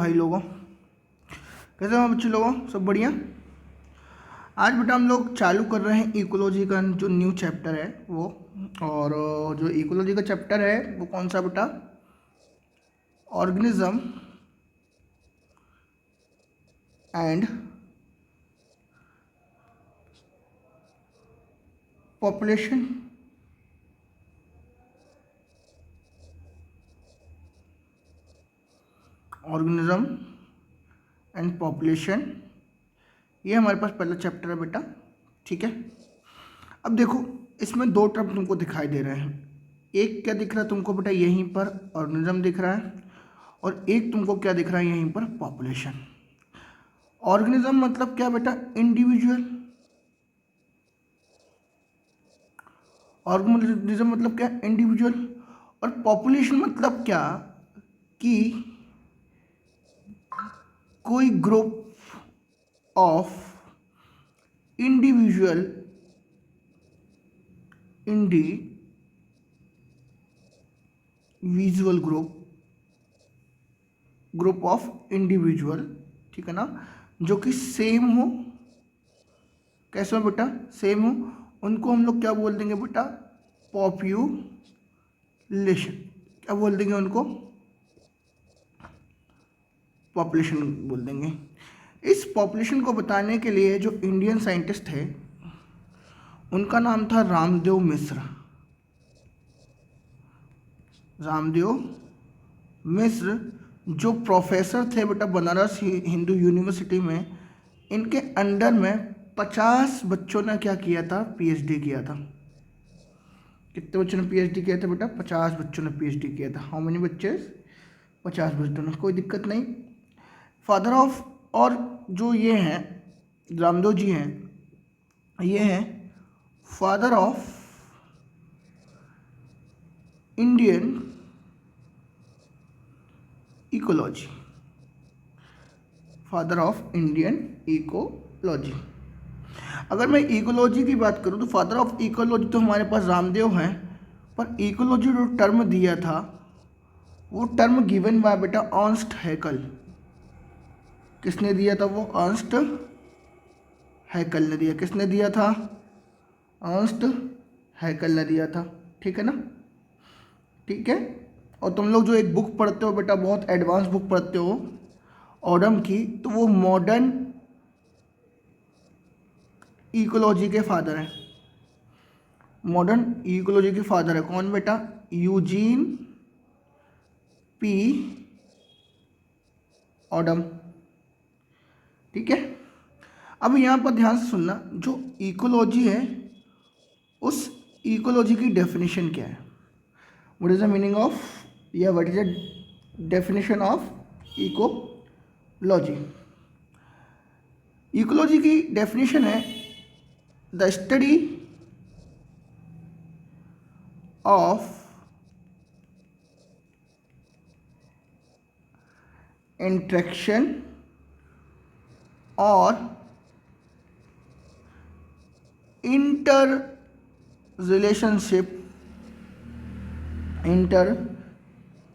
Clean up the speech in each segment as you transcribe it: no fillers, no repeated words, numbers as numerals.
भाई लोगों, कैसे हो बच्चे लोगों? सब बढ़िया। आज बेटा हम लोग चालू कर रहे हैं इकोलॉजी का जो न्यू चैप्टर है वो। और जो इकोलॉजी का चैप्टर है वो कौन सा बेटा? Organism and population. Organism and population, ये हमारे पास पहला चैप्टर है बेटा। ठीक है, अब देखो इसमें दो टर्म तुमको दिखाई दे रहे हैं। एक क्या दिख रहा है तुमको बेटा? यहीं पर ऑर्गेनिज्म दिख रहा है, और एक तुमको क्या दिख रहा है यहीं पर? पॉपुलेशन। ऑर्गेनिज्म मतलब क्या बेटा? इंडिविजुअल। ऑर्गेनिज्म मतलब क्या? इंडिविजुअल। और पॉपुलेशन मतलब क्या? कि कोई group of individual individual group of individual, ठीक है ना, जो कि सेम हो। कैसे हो बेटा? सेम हो। उनको हम लोग क्या बोल देंगे बेटा? पॉपुलेशन। क्या बोल देंगे उनको? पॉपुलेशन बोल देंगे। इस पॉपुलेशन को बताने के लिए जो इंडियन साइंटिस्ट थे उनका नाम था रामदेव मिश्र। रामदेव मिश्र जो प्रोफेसर थे बेटा बनारस हिंदू यूनिवर्सिटी में, इनके अंडर में 50 बच्चों ने क्या किया था? पीएचडी किया था। कितने बच्चों ने पीएचडी किया था बेटा? 50 बच्चों ने पीएचडी किया था। हाउ मेनी बच्चे? 50 बच्चों ने। कोई दिक्कत नहीं। फादर ऑफ, और जो ये हैं रामदेव जी हैं, ये हैं father of Indian ecology. Father of Indian ecology. अगर मैं इकोलॉजी की बात करूं तो फादर ऑफ इकोलॉजी तो हमारे पास रामदेव हैं, पर इकोलॉजी जो टर्म दिया था वो टर्म गिवन बाय बेटा अर्नस्ट हैकल। किसने दिया था वो? अर्नस्ट हैकल ने दिया। किसने दिया था? अर्नस्ट हैकल ने दिया था। ठीक है ना? ठीक है। और तुम लोग जो एक बुक पढ़ते हो बेटा, बहुत एडवांस बुक पढ़ते हो ऑडम की, तो वो मॉडर्न इकोलॉजी के फादर हैं। मॉडर्न इकोलॉजी के फादर है कौन बेटा? Eugene P Odum. ठीक है, अब यहाँ पर ध्यान से सुनना, जो इकोलॉजी है उस इकोलॉजी की डेफिनेशन क्या है? What is the meaning of, या what is the definition of ecology? Ecology की डेफिनेशन है द स्टडी ऑफ इंटरेक्शन और inter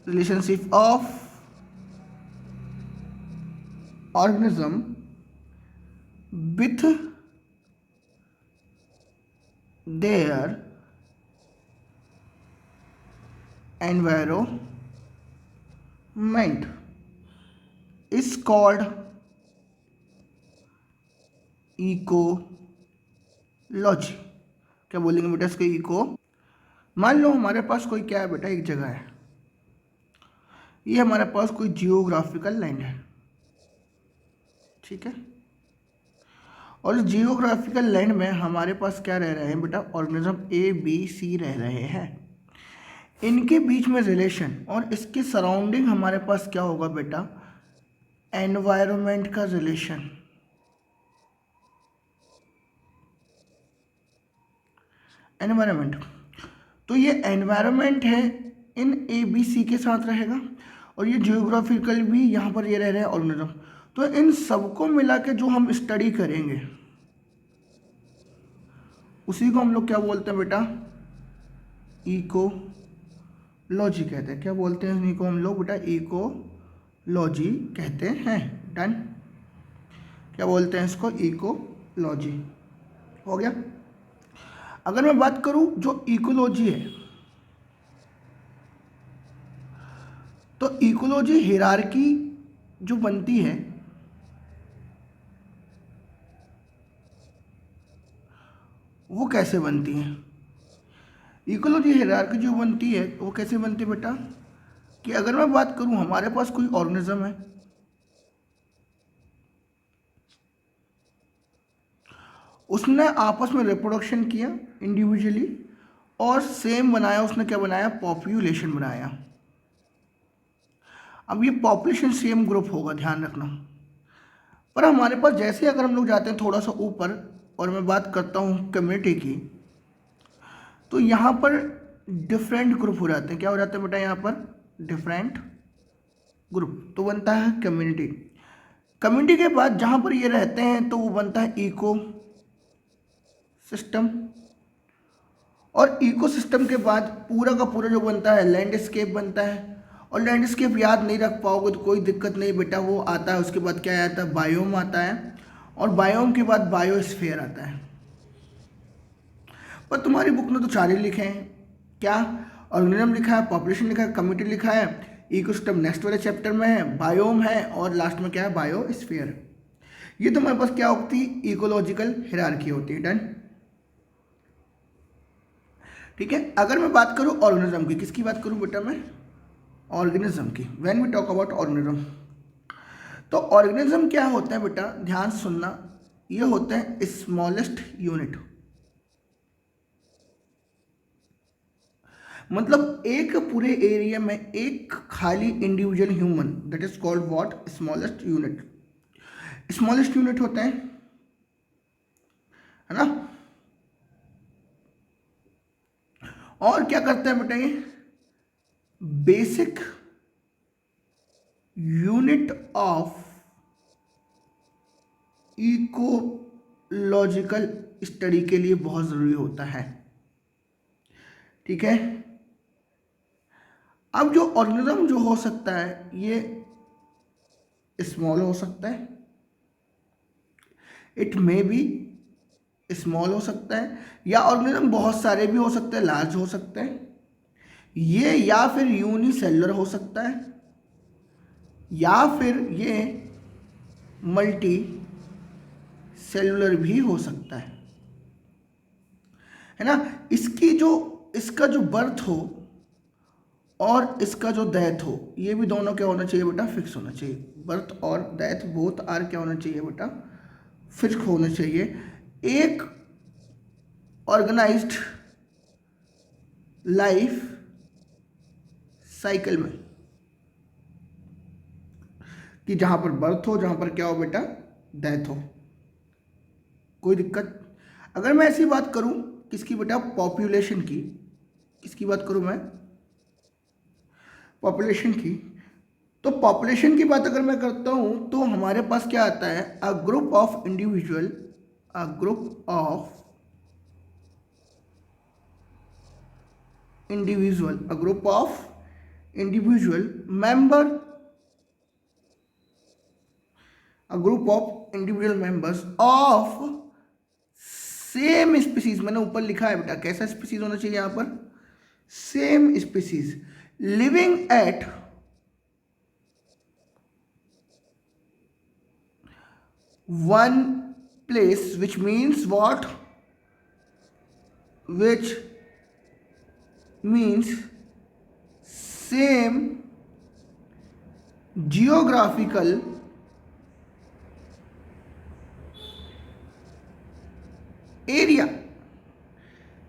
relationship of organism with their environment is called ecology. क्या बोलेंगे बेटा इसको? इको। मान लो हमारे पास कोई क्या है बेटा? एक जगह है, ये हमारे पास कोई जियोग्राफिकल लैंड है। ठीक है, और जियोग्राफिकल लैंड में हमारे पास क्या रह रहे हैं बेटा? ऑर्गेनिज्म ए बी सी रह रहे हैं। इनके बीच में रिलेशन, और इसके सराउंडिंग हमारे पास क्या होगा बेटा? एनवायरनमेंट का रिलेशन। एनवायरनमेंट, तो ये एनवायरनमेंट है इन ए बी सी के साथ रहेगा, और ये जियोग्राफिकल भी यहाँ पर ये रह रहे हैं ऑर्गेनिज्म। तो इन सबको मिला के जो हम स्टडी करेंगे उसी को हम लोग क्या बोलते हैं बेटा? इकोलॉजी कहते हैं। क्या बोलते हैं इनको हम लोग बेटा? इकोलॉजी। लॉजी कहते हैं। डन। क्या बोलते हैं इसको? इकोलॉजी। हो गया। अगर मैं बात करूं जो इकोलॉजी है, तो इकोलॉजी हायरार्की जो बनती है वो कैसे बनती है? इकोलॉजी हायरार्की जो बनती है वो कैसे बनती है बेटा? कि अगर मैं बात करूं हमारे पास कोई ऑर्गेनिज्म है, उसने आपस में रिप्रोडक्शन किया इंडिविजुअली, और सेम बनाया, उसने क्या बनाया? पॉपुलेशन बनाया। अब ये पॉपुलेशन सेम ग्रुप होगा, ध्यान रखना। पर हमारे पास जैसे अगर हम लोग जाते हैं थोड़ा सा ऊपर और मैं बात करता हूँ कम्युनिटी की, तो यहाँ पर डिफरेंट ग्रुप हो जाते हैं। क्या हो जाते हैं बेटा? यहाँ पर डिफरेंट ग्रुप, तो बनता है कम्युनिटी। कम्युनिटी के बाद जहाँ पर ये रहते हैं तो वो बनता है इको सिस्टम, और इकोसिस्टम के बाद पूरा का पूरा जो बनता है लैंडस्केप बनता है। और लैंडस्केप याद नहीं रख पाओगे तो कोई दिक्कत नहीं बेटा, वो आता है उसके बाद क्या आता है? बायोम आता है, और बायोम के बाद बायोस्फीयर आता है। पर तुम्हारी बुक में तो चार ही लिखे हैं। क्या? ऑर्गेनिज्म लिखा है, पॉपुलेशन लिखा है, कम्युनिटी लिखा है, इकोसिस्टम नेक्स्ट वाले चैप्टर में है, बायोम है, और लास्ट में क्या है? बायोस्फीयर। ये तुम्हारे पास क्या होती है? इकोलॉजिकल हायरार्की होती है। डन। ठीक है। अगर मैं बात करूं ऑर्गेनिज्म की, किसकी बात करूं बेटा मैं? ऑर्गेनिज्म की। When we talk about organism, तो ऑर्गेनिज्म क्या होता है बेटा? ध्यान सुनना, ये होते हैं स्मॉलेस्ट यूनिट। मतलब एक पूरे एरिया में एक खाली individual human, that is called what? Smallest unit. Smallest unit होते हैं, है ना? और क्या करते हैं बेटा? ये basic unit of ecological study के लिए बहुत ज़रूरी होता है। ठीक है। अब जो ऑर्गेनिज्म जो हो सकता है ये स्मॉल हो सकता है, इट मे बी स्मॉल हो सकता है, या ऑर्गेनिज्म बहुत सारे भी हो सकते हैं, लार्ज हो सकते हैं, ये या फिर यूनिसेलुलर हो सकता है, या फिर ये मल्टी सेलुलर भी हो सकता है ना? इसका जो बर्थ हो और इसका जो डेथ हो, ये भी दोनों क्या होना चाहिए बेटा? फिक्स होना चाहिए। बर्थ और डेथ बोथ आर क्या होना चाहिए बेटा? फिक्स होना चाहिए एक ऑर्गेनाइज्ड लाइफ साइकिल में, कि जहां पर बर्थ हो, जहां पर क्या हो बेटा? डेथ हो। कोई दिक्कत? अगर मैं ऐसी बात करूं किसकी बेटा? पॉपुलेशन की। किसकी बात करूं मैं? पॉपुलेशन की। तो पॉपुलेशन की बात अगर मैं करता हूं तो हमारे पास क्या आता है? A group of individual, a group of individual, a group of individual member, a group of individual members of same species. मैंने ऊपर लिखा है बेटा, कैसा स्पीसीज होना चाहिए यहां पर? Same species living at one place, which means what? Which means same geographical area।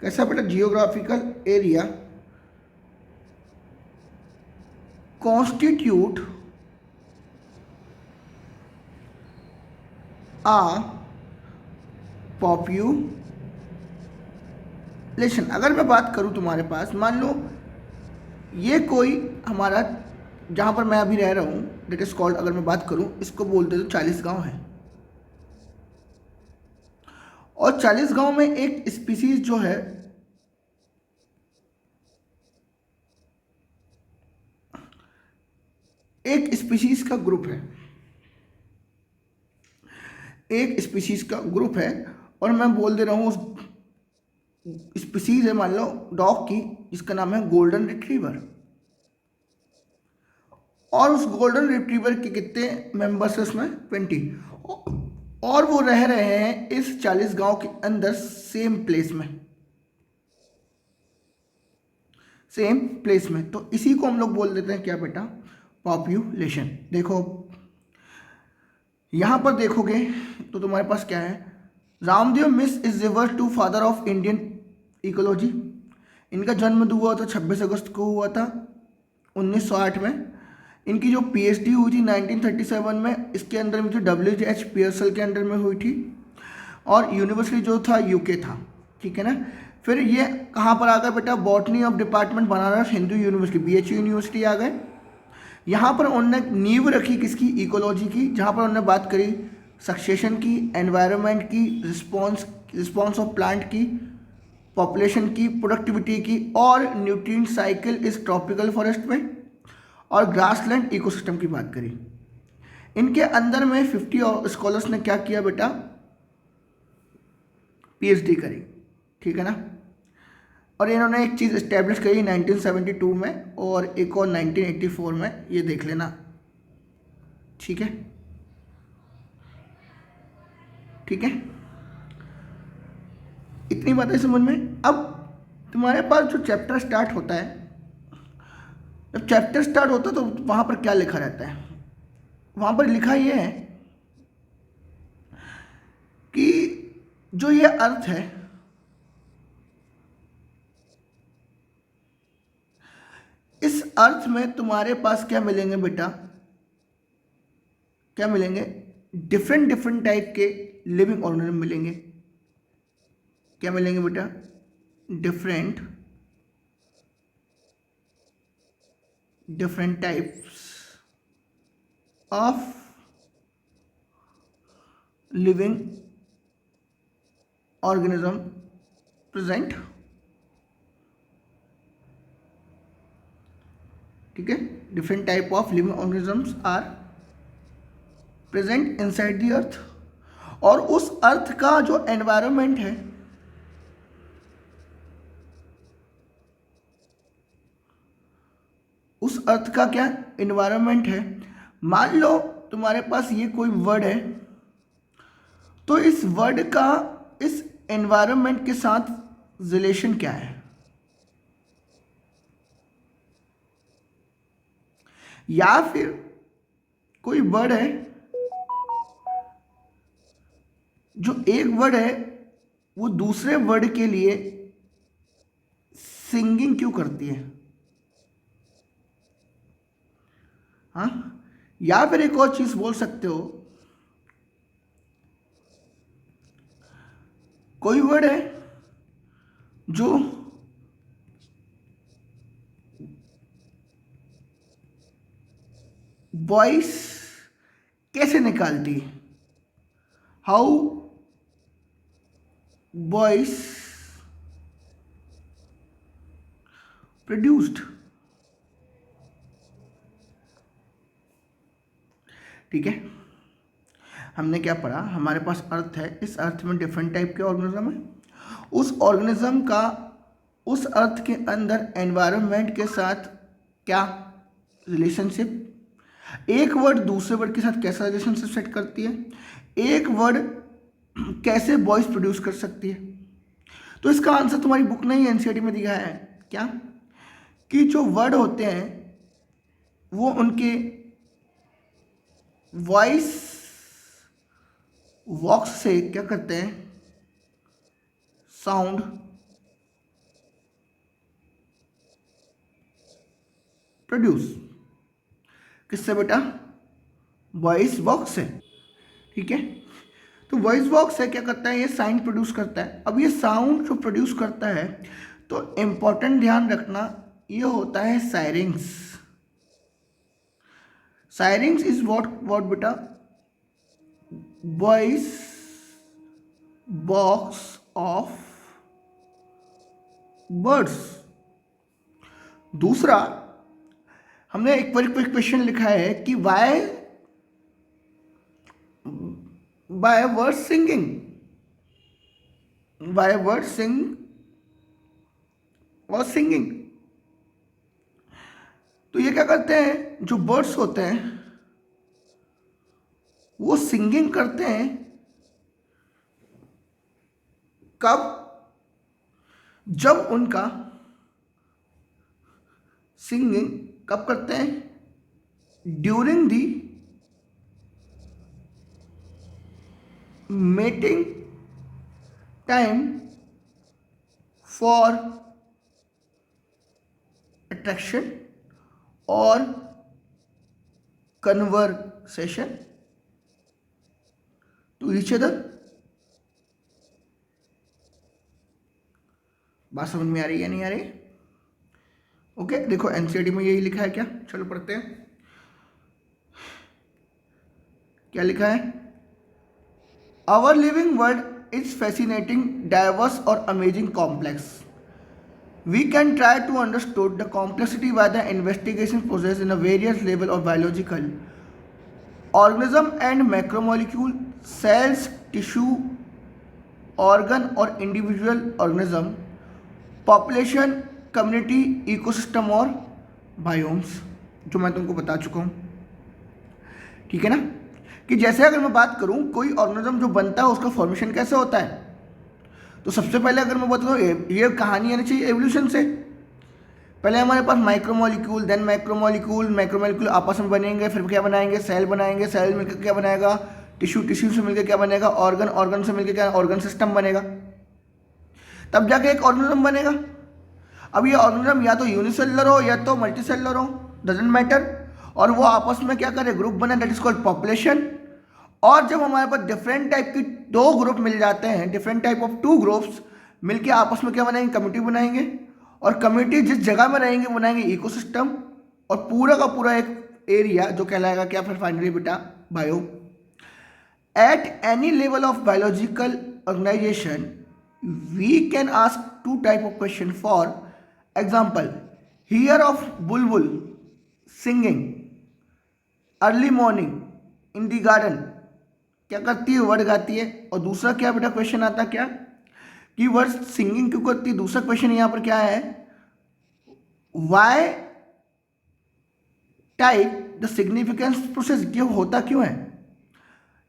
कैसा बेटा? जियोग्राफिकल एरिया कॉन्स्टिट्यूट आ पॉपुलेशन। अगर मैं बात करूं तुम्हारे पास, मान लो ये कोई हमारा, जहां पर मैं अभी रह रहा हूं, दैट इज कॉल्ड, अगर मैं बात करूं इसको बोलते तो 40 गांव है, और 40 गांव में एक स्पीसीज जो है एक स्पीशीज का ग्रुप है, एक स्पीशीज का ग्रुप है, और मैं बोल दे रहा हूँ उस स्पीशीज है मान लो डॉग की, जिसका नाम है गोल्डन रिट्रीवर, और उस गोल्डन रिट्रीवर के कितने मेंबर्स हैं उसमें 20, और वो रह रहे हैं इस 40 गांव के अंदर सेम प्लेस में, सेम प्लेस में। तो इसी को हम लोग बोल देते हैं क्या बेटा, पॉपुलेशन। देखो यहां पर देखोगे तो तुम्हारे पास क्या है, रामदेव मिस इज रिवर to father of Indian ecology. इनका जन्म हुआ था 26 अगस्त को हुआ था 1908 में। इनकी जो पीएचडी हुई थी 1937 में, इसके अंदर में थी WH पियर्सल के अंडर में हुई थी, और यूनिवर्सिटी जो था यूके था, ठीक है ना। फिर ये कहाँ पर आ गए बेटा, botany of department Banaras Hindu university, BHU university आ गए। यहाँ पर उन्होंने नींव रखी किसकी, इकोलॉजी की, जहाँ पर उन्होंने बात करी सक्सेशन की, एनवायरनमेंट की, रिस्पॉन्स ऑफ प्लांट की, पॉपुलेशन की, प्रोडक्टिविटी की, और न्यूट्रिएंट साइकिल इस ट्रॉपिकल फॉरेस्ट में, और ग्रासलैंड इकोसिस्टम की बात करी। इनके अंदर में 50 स्कॉलर्स ने क्या किया बेटा, पीएचडी करी, ठीक है ना। और इन्होंने एक चीज़ इस्टेब्लिश करी 1972 में, और एक और 1984 में, ये देख लेना, ठीक है, ठीक है। इतनी बातें समझ में। अब तुम्हारे पास जो चैप्टर स्टार्ट होता है, जब चैप्टर स्टार्ट होता है तो वहाँ पर क्या लिखा रहता है, वहाँ पर लिखा ये है कि जो ये अर्थ है, इस अर्थ में तुम्हारे पास क्या मिलेंगे बेटा, क्या मिलेंगे, डिफरेंट डिफरेंट टाइप के लिविंग ऑर्गेनिज्म मिलेंगे। क्या मिलेंगे बेटा, different different types of living organism present, ठीक है, different type of living organisms are present inside the earth. और उस अर्थ का जो एनवायरनमेंट है, उस अर्थ का क्या एनवायरनमेंट है, मान लो तुम्हारे पास ये कोई वर्ड है, तो इस वर्ड का इस एनवायरनमेंट के साथ रिलेशन क्या है, या फिर कोई वर्ड है, जो एक वर्ड है वो दूसरे वर्ड के लिए सिंगिंग क्यों करती है, हाँ। या फिर एक और चीज बोल सकते हो, कोई वर्ड है जो वॉइस कैसे निकालती है, हाउ वॉइस प्रोड्यूस्ड, ठीक है। हमने क्या पढ़ा, हमारे पास अर्थ है, इस अर्थ में डिफरेंट टाइप के ऑर्गेनिज्म है, उस ऑर्गेनिज्म का उस अर्थ के अंदर एनवायरनमेंट के साथ क्या रिलेशनशिप, एक वर्ड दूसरे वर्ड के साथ कैसा रिलेशनशिप सेट करती है, एक वर्ड कैसे वॉइस प्रोड्यूस कर सकती है। तो इसका आंसर तुम्हारी बुक ने ही एनसीईआरटी में दिया है, क्या, कि जो वर्ड होते हैं वो उनके वॉइस वॉक्स से क्या करते हैं, साउंड प्रोड्यूस, किससे बेटा, वॉइस बॉक्स से, ठीक है। तो वॉइस बॉक्स है क्या करता है, ये साउंड प्रोड्यूस करता है। अब ये साउंड जो प्रोड्यूस करता है, तो इंपॉर्टेंट ध्यान रखना, ये होता है सायरिंग्स। सायरिंग्स इज व्हाट बेटा, वॉइस बॉक्स ऑफ बर्ड्स। दूसरा, हमने एक क्वेश्चन लिखा है कि why by bird singing, by bird sing और सिंगिंग। तो ये क्या करते हैं, जो बर्ड्स होते हैं वो सिंगिंग करते हैं कब, जब उनका सिंगिंग कब करते हैं, during the mating time for attraction और कन्वर्सेशन टू ईच अदर। बात समझ में आ रही है या नहीं आ रही? ओके, देखो एनसीईआरटी में यही लिखा है क्या, चलो पढ़ते हैं क्या लिखा है। Our living world is fascinating, diverse और amazing complex. We can try to understand the complexity by the investigation process in a various level of biological organism and macromolecule, cells, tissue, organ और individual organism, population, community, ecosystem और biomes, जो मैं तुमको बता चुका हूँ। ठीक है ना, कि जैसे अगर मैं बात करूँ कोई ऑर्गेनिज्म जो बनता है उसका फॉर्मेशन कैसे होता है, तो सबसे पहले अगर मैं बताऊँ ये कहानी आनी चाहिए एवोल्यूशन से। पहले हमारे पास माइक्रोमोलिक्यूल, देन मैक्रोमोलिक्यूल, मैक्रोमोलिक्यूल आपस में बनेंगे, फिर क्या बनाएंगे, सेल बनाएंगे, सेल मिलकर क्या बनाएगा, टिश्यू, टिश्यू से मिलकर क्या बनेगा, ऑर्गन, ऑर्गन से मिलकर क्या, ऑर्गन सिस्टम बनेगा, तब जाके एक ऑर्गेनिज्म बनेगा। अब ये ऑर्गेनिज्म या तो यूनिसेलुलर हो या तो मल्टीसेलुलर हो, डजेंट मैटर, और वो आपस में क्या करे, ग्रुप बने, दैट इज कॉल्ड पॉपुलेशन। और जब हमारे पास डिफरेंट टाइप की दो ग्रुप मिल जाते हैं, different type of two groups मिलके आपस में क्या बनाएंगे, कम्युनिटी बनाएंगे, और कम्युनिटी जिस जगह में रहेंगे बनाएंगे इकोसिस्टम, और पूरा का पूरा एक एरिया जो कहलाएगा क्या फिर फाइनली बेटा, bio. At any level of biological organization we can ask two type of question. For example, hear of bulbul singing early morning in the garden, क्या करती है, वर्ड गाती है। और दूसरा क्या बेटा क्वेश्चन आता है क्या, कि वर्ड सिंगिंग क्यों करती है। दूसरा क्वेश्चन यहाँ पर क्या है, why type the significance process, ये होता क्यों है।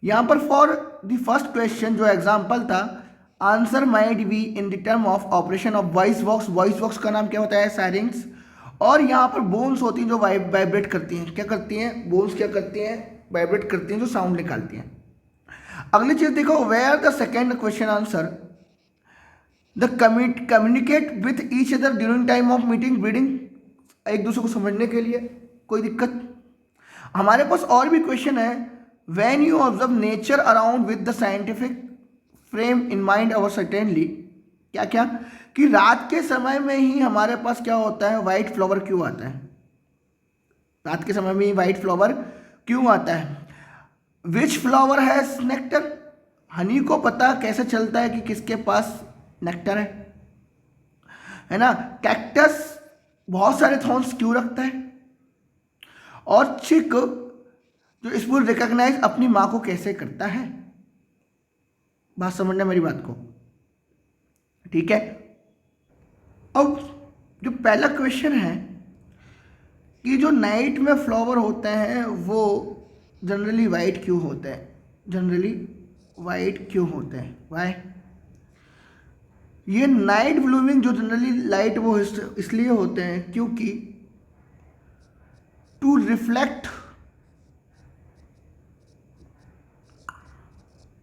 यहाँ पर फॉर द फर्स्ट क्वेश्चन जो एग्जाम्पल था, answer might be in the term of operation of voice box. Voice box का नाम क्या होता है, साइरिंग्स। और यहाँ पर बोन्स होती हैं जो वाइब्रेट करती हैं, क्या करती हैं, बोन्स क्या करती हैं, वाइब्रेट करती हैं, जो साउंड निकालती हैं। अगली चीज देखो, where the second question answer, the communicate with each other during time of meeting breeding, एक दूसरे को समझने के लिए, कोई दिक्कत। हमारे पास और भी क्वेश्चन है, when you observe nature around with the scientific frame in mind our certainly, क्या क्या, कि रात के समय में ही हमारे पास क्या होता है, वाइट फ्लावर क्यों आता है, रात के समय में ही वाइट फ्लावर क्यों आता है। विच फ्लावर हैज नेक्टर, हनी को पता कैसे चलता है कि किसके पास नेक्टर है ना। कैक्टस बहुत सारे थॉर्न्स क्यों रखता है। और चिक जो इसको रिकॉग्नाइज अपनी माँ को कैसे करता है। बात समझना मेरी बात को, ठीक है। अब जो पहला क्वेश्चन है कि जो नाइट में फ्लावर होते हैं वो जनरली वाइट क्यों होते हैं, जनरली वाइट क्यों होते हैं, वाई। ये नाइट ब्लूमिंग जो जनरली लाइट वो इसलिए होते हैं क्योंकि to reflect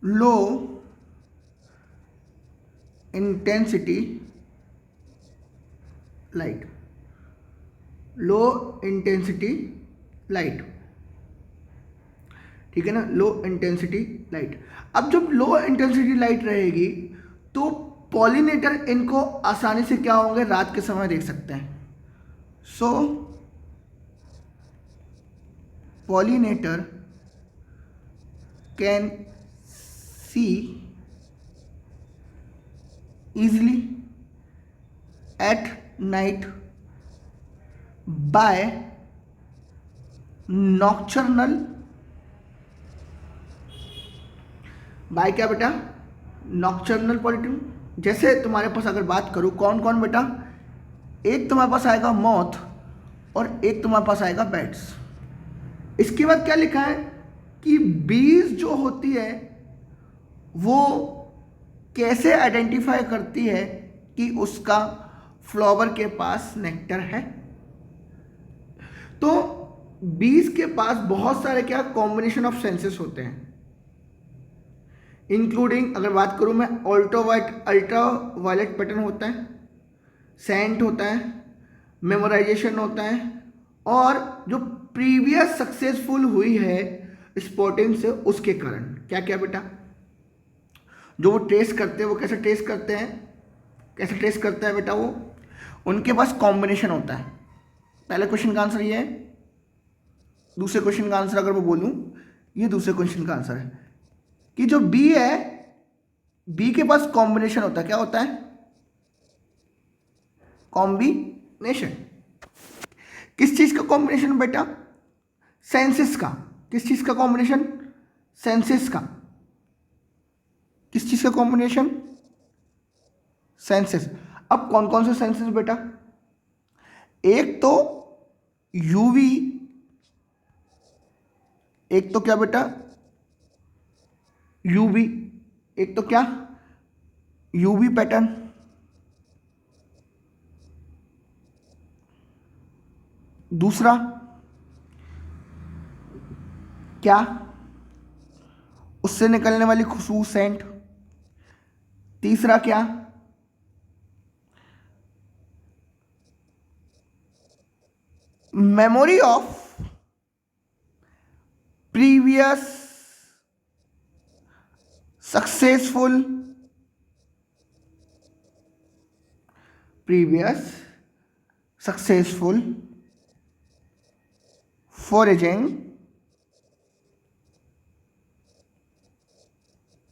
low intensity light, low intensity light, ठीक है ना, लो इंटेंसिटी लाइट। अब जब लो इंटेंसिटी लाइट रहेगी तो पॉलिनेटर इनको आसानी से क्या होंगे, रात के समय देख सकते हैं। So pollinator can see easily at night by nocturnal by क्या बेटा, नॉक्चर्नल पॉलिट्यून। जैसे तुम्हारे पास अगर बात करूं कौन कौन बेटा, एक तुम्हारे पास आएगा मॉथ और एक तुम्हारे पास आएगा बैट्स। इसके बाद क्या लिखा है कि बीज जो होती है वो कैसे आइडेंटिफाई करती है कि उसका फ्लावर के पास नेक्टर है। तो बीज के पास बहुत सारे क्या कॉम्बिनेशन ऑफ सेंसेस होते हैं, इंक्लूडिंग अगर बात करूं मैं अल्ट्रा वायलेट पैटर्न होता है, सेंट होता है, मेमोराइजेशन होता है, और जो प्रीवियस सक्सेसफुल हुई है स्पॉटिंग से उसके कारण क्या क्या बेटा, जो वो ट्रेस करते हैं वो कैसे ट्रेस करते हैं, कैसे ट्रेस करता है बेटा, वो उनके पास कॉम्बिनेशन होता है। पहले क्वेश्चन का आंसर ये है, दूसरे क्वेश्चन का आंसर अगर मैं बोलूं, ये दूसरे क्वेश्चन का आंसर है कि जो बी है, बी के पास कॉम्बिनेशन होता है, क्या होता है, कॉम्बिनेशन। किस चीज का कॉम्बिनेशन बेटा, सेंसेस का। किस चीज का कॉम्बिनेशन, सेंसेस का। किस चीज का कॉम्बिनेशन, सेंसेस। अब कौन कौन से सेंसेस बेटा, एक तो यूवी, एक तो क्या बेटा यूवी, एक तो क्या यूवी पैटर्न, दूसरा क्या उससे निकलने वाली खुशबू सेंट, तीसरा क्या memory of previous successful foraging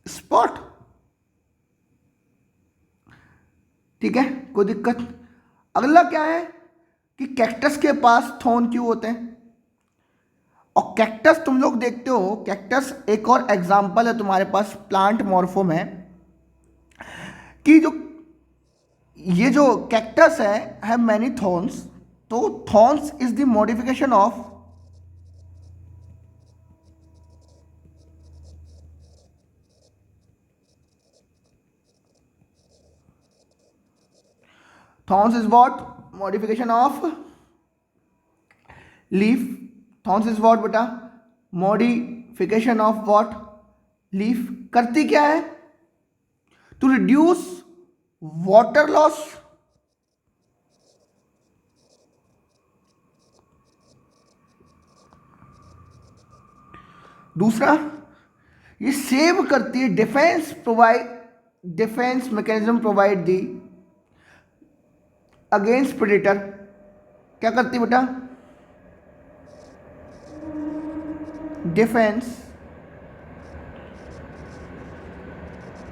spot. ठीक है, कोई दिक्कत। अगला क्या है कि कैक्टस के पास थॉर्न क्यों होते हैं, और कैक्टस तुम लोग देखते हो, कैक्टस एक और एग्जांपल है तुम्हारे पास प्लांट मॉर्फो में कि जो ये जो कैक्टस है मैनी थॉर्न्स, तो thorns is the modification of thorns is what, modification of leaf। thorns is what बेटा, modification of what, leaf। करती क्या है, to reduce water loss, दूसरा ये सेव करती है, defence mechanism provide the against predator. क्या करती है बेटा, defence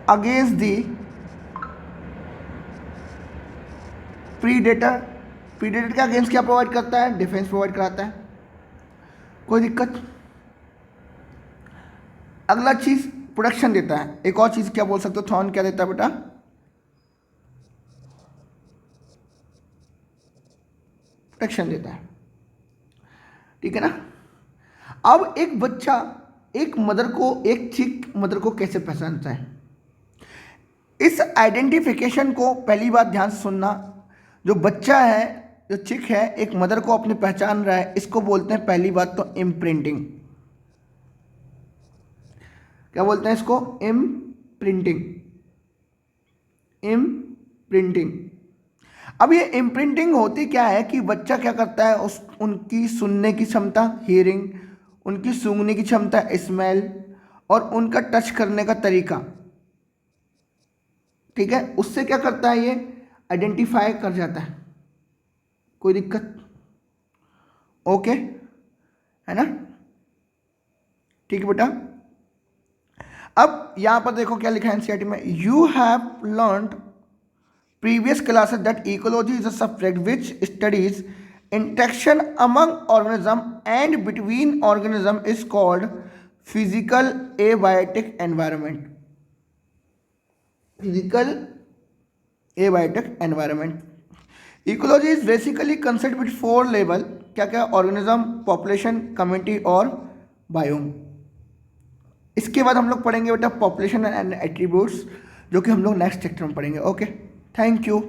against the predator. Predator के अगेंस्ट क्या प्रोवाइड करता है, डिफेंस प्रोवाइड कराता है। कोई दिक्कत। अगला चीज प्रोटेक्शन देता है। एक और चीज क्या बोल सकते हो, थॉर्न क्या देता है बेटा, प्रोटेक्शन देता है। ठीक है ना। अब एक बच्चा एक चिक मदर को कैसे पहचानता है, इस आइडेंटिफिकेशन को पहली बात ध्यान से सुनना। जो बच्चा है, जो चिक है, एक मदर को अपनी पहचान रहा है, इसको बोलते हैं पहली बात तो इम्प्रिंटिंग। क्या बोलते हैं इसको, इम्प्रिंटिंग। अब ये इम्प्रिंटिंग होती क्या है कि बच्चा क्या करता है, उनकी सुनने की क्षमता हियरिंग, उनकी सूंघने की क्षमता स्मेल, और उनका टच करने का तरीका, ठीक है, उससे क्या करता है, ये आइडेंटिफाई कर जाता है। कोई दिक्कत, ओके है ना। ठीक है बेटा। अब यहां पर देखो क्या लिखा है एनसीईआरटी में, you have learned previous classes that ecology is a subject which studies interaction among organism and between organism is called physical abiotic environment. Physical abiotic environment. Ecology is basically concept with 4 level, क्या क्या, organism, population, community और biome. इसके बाद हम लोग पढ़ेंगे बेटा population and attributes, जो कि हम लोग नेक्स्ट चैप्टर में पढ़ेंगे। Okay, thank you.